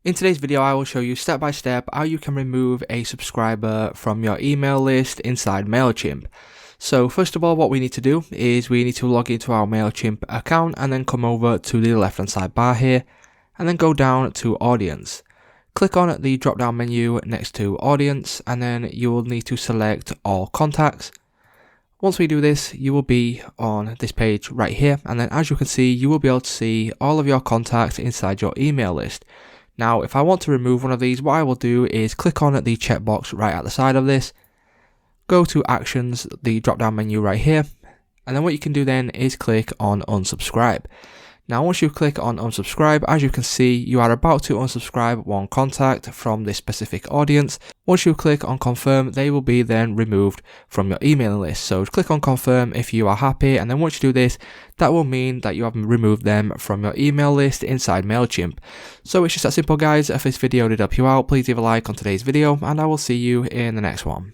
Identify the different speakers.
Speaker 1: In today's video, I will show you step by step how you can remove a subscriber from your email list inside Mailchimp. So first of all, what we need to do is we need to log into our Mailchimp account and then come over to the left hand side bar here and then go down to audience. Click on the drop down menu next to audience and then you will need to select all contacts. Once we do this, you will be on this page right here, and then as you can see, you will be able to see all of your contacts inside your email list. Now, if I want to remove one of these, what I will do is click on the checkbox right at the side of this, go to actions, the drop down menu right here, and then what you can do then is click on unsubscribe. Now, once you click on unsubscribe, as you can see, you are about to unsubscribe one contact from this specific audience. Once you click on confirm, they will be then removed from your email list. So click on confirm if you are happy, and then once you do this, that will mean that you have removed them from your email list inside Mailchimp. So it's just that simple, guys. If this video did help you out, please leave a like on today's video, and I will see you in the next one.